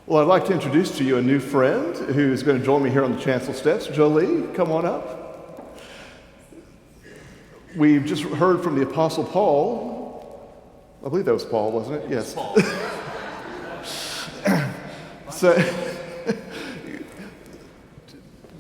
Well, I'd like to introduce to you a new friend who's going to join me here on the chancel steps. Jolly, come on up. We've just heard from the Apostle Paul. I believe that was Paul, wasn't it? Yes. Paul. So,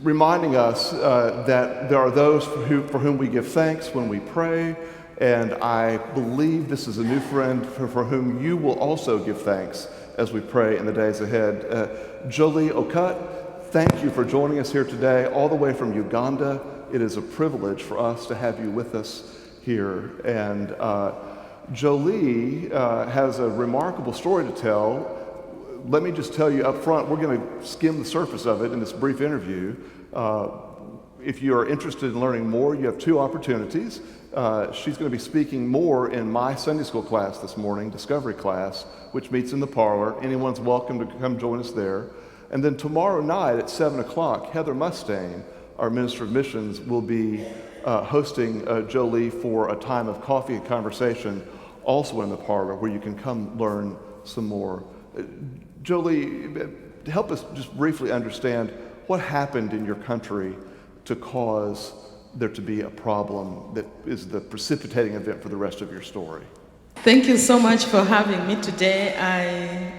reminding us that there are those for whom we give thanks when we pray, and I believe this is a new friend for whom you will also give thanks as we pray in the days ahead. Jolly Okot, thank you for joining us here today, all the way from Uganda. It is a privilege for us to have you with us here. And Jolly has a remarkable story to tell. Let me just tell you up front, we're going to skim the surface of it in this brief interview. If you are interested in learning more, you have two opportunities. She's going to be speaking more in my Sunday school class this morning, Discovery class, which meets in the parlor. Anyone's welcome to come join us there. And then tomorrow night at 7 o'clock, Heather Mustaine, our Minister of Missions, will be hosting Jolly for a time of coffee and conversation, also in the parlor, where you can come learn some more. Jolly, help us just briefly understand what happened in your country to cause there to be a problem that is the precipitating event for the rest of your story. Thank you so much for having me today.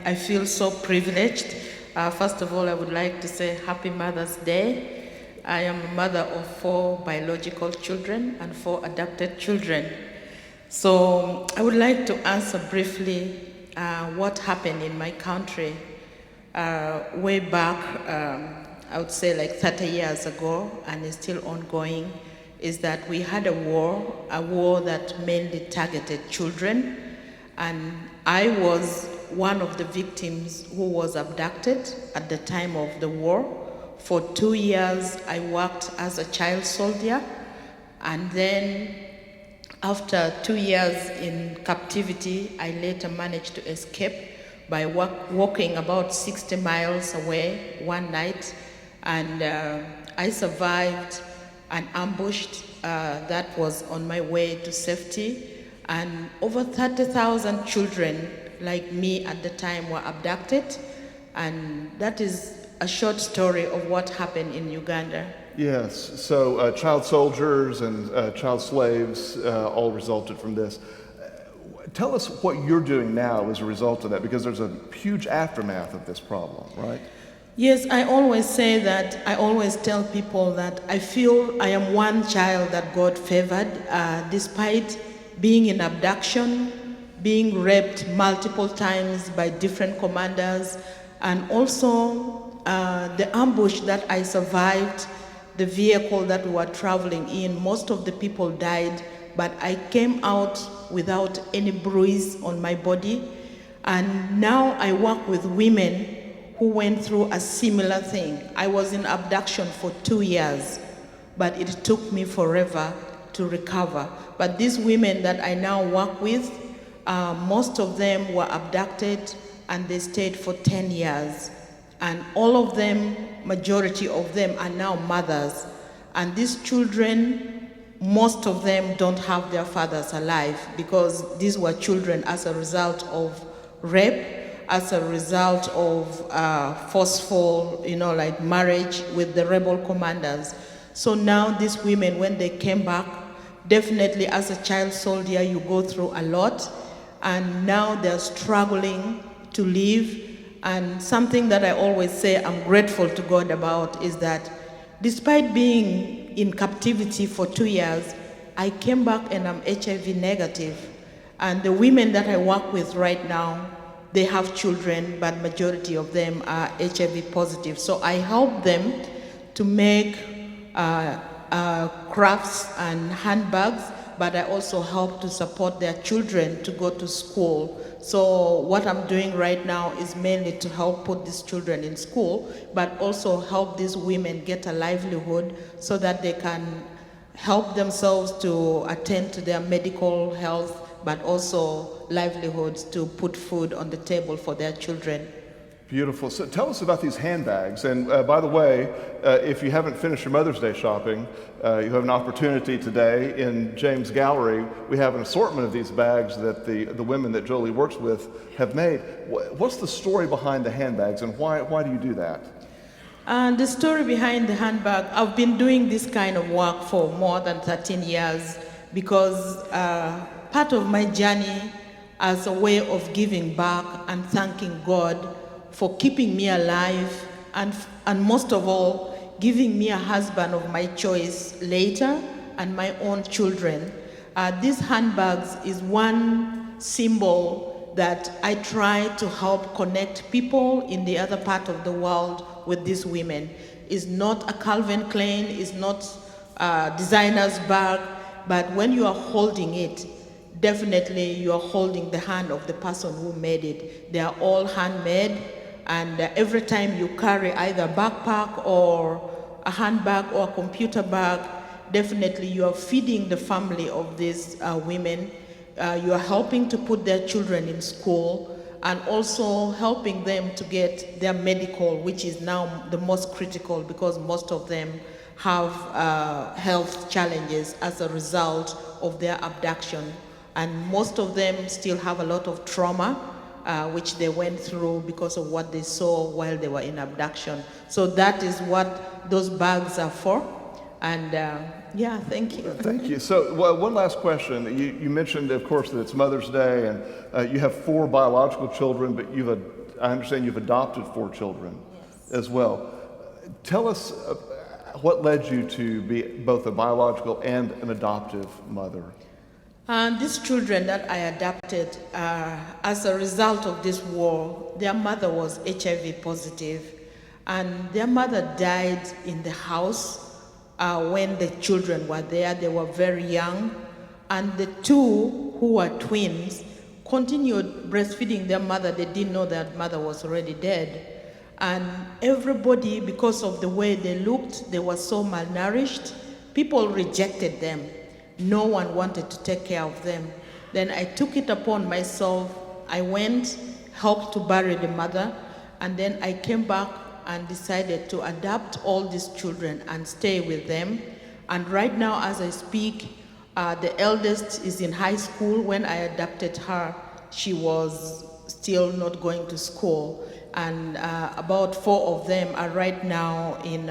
I feel so privileged. First of all, I would like to say Happy Mother's Day. I am a mother of 4 biological children and 4 adopted children. So I would like to answer briefly what happened in my country way back, I would say like 30 years ago, and is still ongoing, is that we had a war that mainly targeted children, and I was one of the victims who was abducted at the time of the war. For 2 years, I worked as a child soldier, and then after 2 years in captivity, I later managed to escape by walking about 60 miles away one night, and I survived an ambush that was on my way to safety, and over 30,000 children like me at the time were abducted, and that is a short story of what happened in Uganda. Yes, so child soldiers and child slaves all resulted from this. Tell us what you're doing now as a result of that, because there's a huge aftermath of this problem, right? Yes, I always say that, I always tell people that I feel I am one child that God favored, despite being in abduction, being raped multiple times by different commanders, and also the ambush that I survived, the vehicle that we were traveling in, most of the people died, but I came out without any bruise on my body. And now I work with women who went through a similar thing. I was in abduction for 2 years, but it took me forever to recover. But these women that I now work with, most of them were abducted and they stayed for 10 years. And all of them, majority of them are now mothers. And these children, most of them don't have their fathers alive, because these were children as a result of rape, as a result of forceful, like marriage with the rebel commanders. So now these women, when they came back, definitely as a child soldier, you go through a lot, and now they're struggling to live. And something that I always say I'm grateful to God about is that despite being in captivity for 2 years, I came back and I'm HIV negative. And the women that I work with right now, they have children, but majority of them are HIV positive. So I help them to make crafts and handbags, but I also help to support their children to go to school. So what I'm doing right now is mainly to help put these children in school, but also help these women get a livelihood so that they can help themselves to attend to their medical health, but also livelihoods to put food on the table for their children. Beautiful. So tell us about these handbags. And by the way, if you haven't finished your Mother's Day shopping, you have an opportunity today in James Gallery. We have an assortment of these bags that the women that Jolie works with have made. What's the story behind the handbags, and why do you do that? The story behind the handbag, I've been doing this kind of work for more than 13 years because part of my journey as a way of giving back and thanking God for keeping me alive and most of all, giving me a husband of my choice later and my own children. These handbags is one symbol that I try to help connect people in the other part of the world with these women. It's not a Calvin Klein, it's not a designer's bag, but when you are holding it, definitely you are holding the hand of the person who made it. They are all handmade, and every time you carry either a backpack or a handbag or a computer bag, definitely you are feeding the family of these women. You are helping to put their children in school and also helping them to get their medical, which is now the most critical because most of them have health challenges as a result of their abduction. And most of them still have a lot of trauma, which they went through because of what they saw while they were in abduction. So that is what those bags are for. And yeah, thank you. Thank you. So one last question. You mentioned, of course, that it's Mother's Day, and you have 4 biological children, but I understand you've adopted 4 children as well. Tell us what led you to be both a biological and an adoptive mother? These children that I adopted, as a result of this war, their mother was HIV positive, and their mother died in the house when the children were there. They were very young, and the 2 who were twins continued breastfeeding their mother. They didn't know that mother was already dead. And everybody, because of the way they looked, they were so malnourished, people rejected them. No one wanted to take care of them. Then I took it upon myself. I went, helped to bury the mother, and then I came back and decided to adopt all these children and stay with them. And right now, as I speak, the eldest is in high school. When I adopted her, she was still not going to school. And about 4 of them are right now in,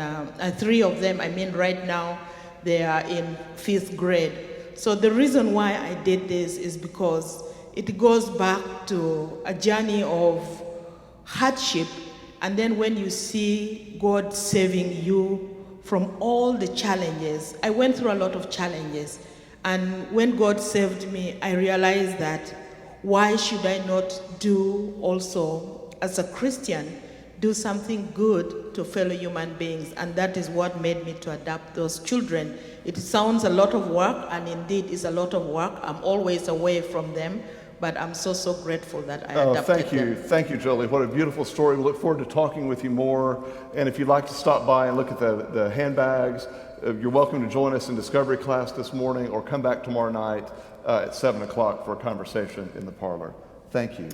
3 of them, right now, they are in 5th grade. So the reason why I did this is because it goes back to a journey of hardship, and then when you see God saving you from all the challenges. I went through a lot of challenges, and when God saved me, I realized that why should I not do also, as a Christian, do something good to fellow human beings? And that is what made me to adopt those children. It sounds a lot of work, and indeed is a lot of work. I'm always away from them, but I'm so grateful that I adopted them. Thank you, Jolie. What a beautiful story. We look forward to talking with you more. And if you'd like to stop by and look at the handbags, you're welcome to join us in Discovery class this morning, or come back tomorrow night at 7 o'clock for a conversation in the parlor. Thank you.